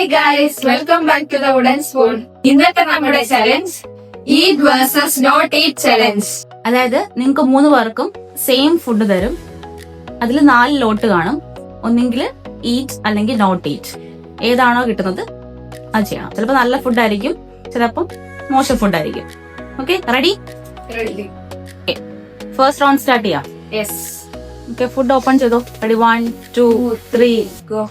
Hi guys, welcome back to the wooden spoon. ഇന്നത്തെ നമ്മുടെ challenge eat versus not eat challenge. അതായത് നിങ്ങൾക്ക് 3 പേർക്കും സെയിം ഫുഡ് തരും. അതിൽ 4 ലോട്ട് കാണും. ഒന്നെങ്കിൽ ഈറ്റ് അല്ലെങ്കിൽ നോട്ട് ഈറ്റ്, ഏതാണോ കിട്ടുന്നത് അത് ചെയ്യണം. ചിലപ്പോൾ നല്ല ഫുഡായിരിക്കും, ചിലപ്പം മോശം ഫുഡായിരിക്കും. Okay, ready? First round start ചെയ്യാം. യെസ്. ഓക്കെ, ഫുഡ് ഓപ്പൺ ചെയ്തോ. Ready, 1 2 3 go.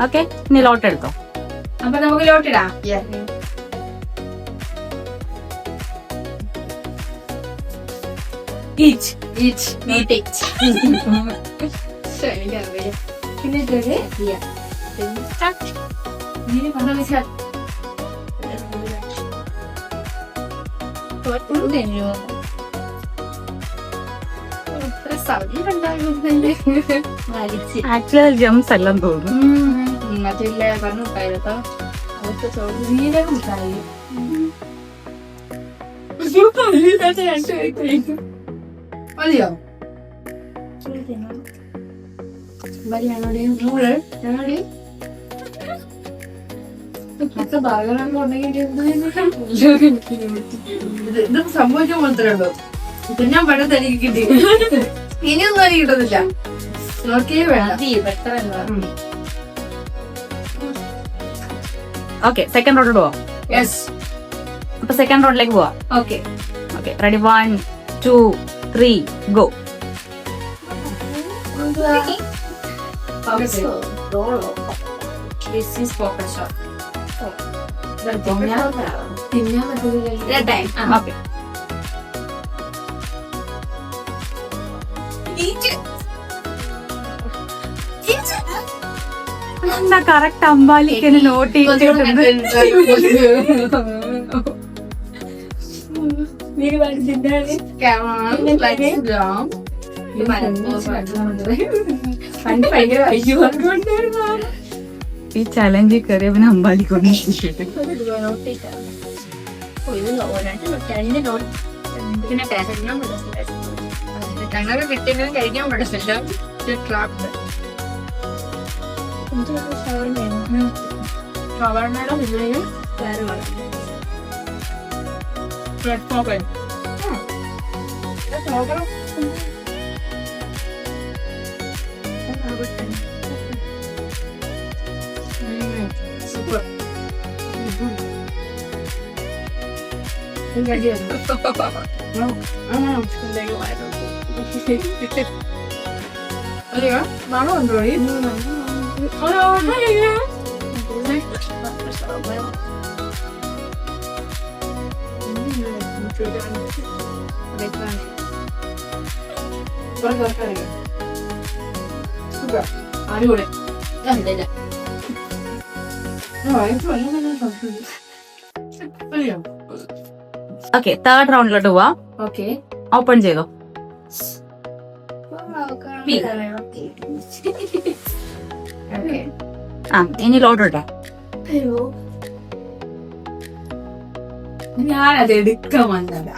ഓക്കെ, ഇനി ലോട്ട് എടുത്തോ. അപ്പൊ നമുക്ക് ലോട്ടിടാം. Each each not eat. പിന്നെ ആക്ച്വലി ജംസ് എല്ലാം തോന്നുന്നു. മറ്റില്ല പറഞ്ഞിട്ടായിട്ടോ അതൊക്കെ ചോദിക്കായി. മതിയോ? ഇത് സംഭവിക്കാൻ മാത്രമേ ഉള്ളൂ. ഇപ്പൊ ഞാൻ പെട്ടെന്ന് എനിക്ക് കിട്ടി. ഇനിയൊന്നും എനിക്ക് കിട്ടുന്നില്ല. നോക്കിയേ വേണം. ഓക്കെ, സെക്കൻഡ് റൗണ്ട് പോവാം. യെസ്. അപ്പൊ സെക്കൻഡ് റൗണ്ടിലേക്ക് പോവാം. Okay okay, ready, 1 2 3 go. This is focus shot. Okay, എന്താ കറക്റ്റ് അമ്പാലിക്ക് നോട്ട് ഈ ചലഞ്ചിൽ കയറി അവന് അമ്പാലിക്കൊന്നും ഞങ്ങൾക്ക് കിട്ടിയെങ്കിലും കഴിക്കാൻ പറ്റില്ല. ഷവർമയുടെ ഉള്ളിൽ വേറെ സൂപ്പർ. മണം ഉണ്ടോ? അടിപൊളി. ഓക്കെ, തേർഡ് റൗണ്ടിലോട്ട് പോവാം. ഓക്കെ, ഓപ്പൺ ചെയ്തോ. ആ, ഇനി ലോട്ട് ഇട്ടോ. ഞാനത് എടുക്കാൻ വന്നതാ.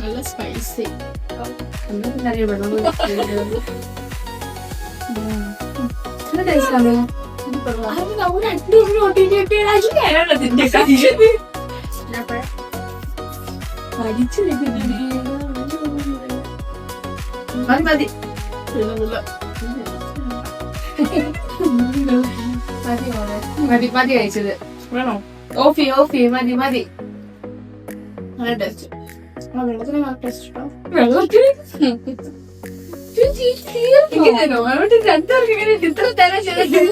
നല്ല സ്പൈസി. മതി മതി കഴിച്ചത് വേണോ? ഓഫി ഓഫി മതി മതി. നല്ല ടേസ്റ്റ്. വെള്ളത്തിന് ടേസ്റ്റ് ഇട്ടോ? വെള്ളത്തിന് ഇത്ര തരം ചെയ്ത്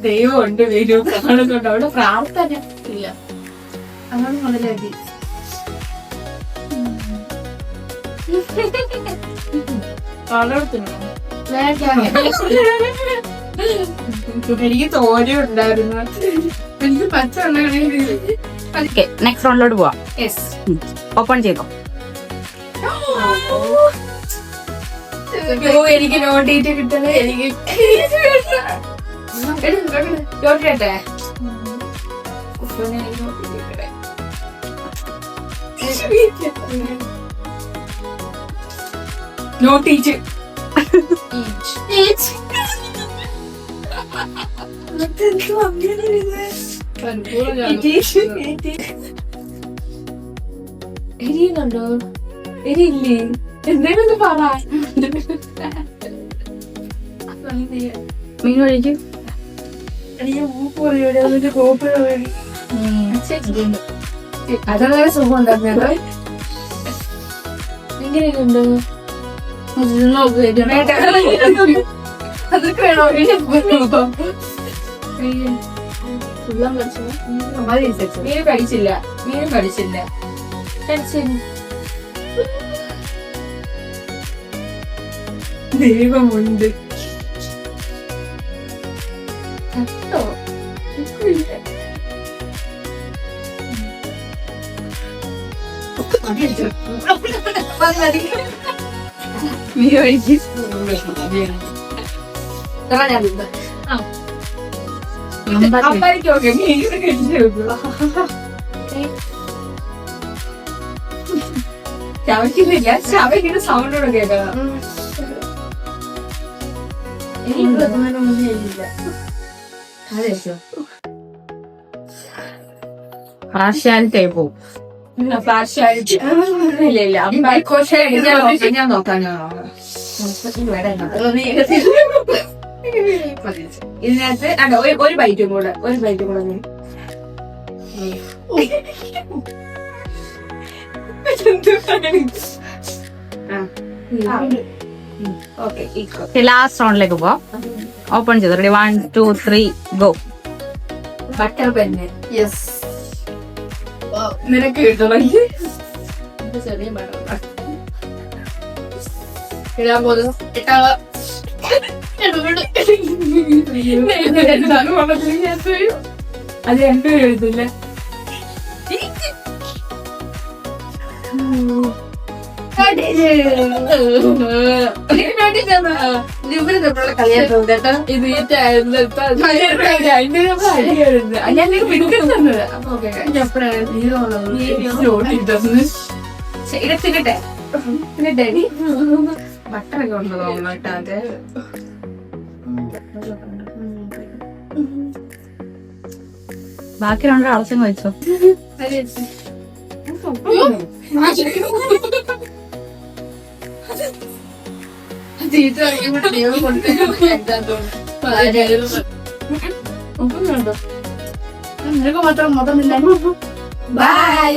ദൈവം ഉണ്ട്, വീഡിയോ കാണുന്നുണ്ട്. അവിടെ പ്രാർത്ഥന ഇല്ല. അങ്ങനെ മുതലാക്കി എനിക്ക് തോന്നി ഉണ്ടായിരുന്നു. എനിക്ക് പച്ച ഓക്കെ, നെക്സ്റ്റ് റൗണ്ടിലോട്ട് പോവാം. യെസ്. ഓപ്പൺ ചെയ്തോ. എനിക്ക് നോട്ടീറ്റ് കിട്ടണേ. എനിക്ക് നോട്ടിട്ടെ നോട്ടീറ്റ് എരിയുന്നുണ്ടോ? എരിയില്ലേ? എന്തെങ്കിലും പറ. മീൻ കഴിക്കും. അതങ്ങനെ സുഖം ഉണ്ടായിരുന്നു. എങ്ങനെയുണ്ട്? അതൊക്കെ വേണോ? മീനും കഴിച്ചില്ല. ദൈവമുണ്ട്. മീൻ കഴിക്കും. അപ്പാരിക്കൊക്കെ മീൻ കഴിച്ചു. ചവയ്ക്കുന്നില്ല. ചവയ്ക്കുന്ന സൗണ്ടോടെ കേൾക്കണം. പാർഷ്യാലിറ്റി ആയി പോവും. ഞാൻ നോക്കാം. ഇതിനകത്ത് ഒരു ബൈറ്റും കൂടെ ലാസ്റ്റ് റൗണ്ടിലേക്ക് പോവാം. ഓപ്പൺ ചെയ്തു. Ready, 1 2 3 go. Butter pen. Yes. നിനക്ക് കിട്ടണമെങ്കിൽ ചെറിയ ഇടാൻ പോകുന്നു. അത് രണ്ടും എഴുതില്ല. കളിയാക്കുന്നത് കേട്ടോ. ഇത് ഞാൻ പിടിക്കുന്നത്. അപ്പൊ ഇടത്തിട്ടെ ബട്ടറൊക്കെ ഉണ്ട് തോന്നുന്നു കേട്ടോ. അത് ബാക്കി രണ്ടോ ആവശ്യം കഴിച്ചോ. നിനക്ക് മാത്രം മൊത്തം. ബൈ.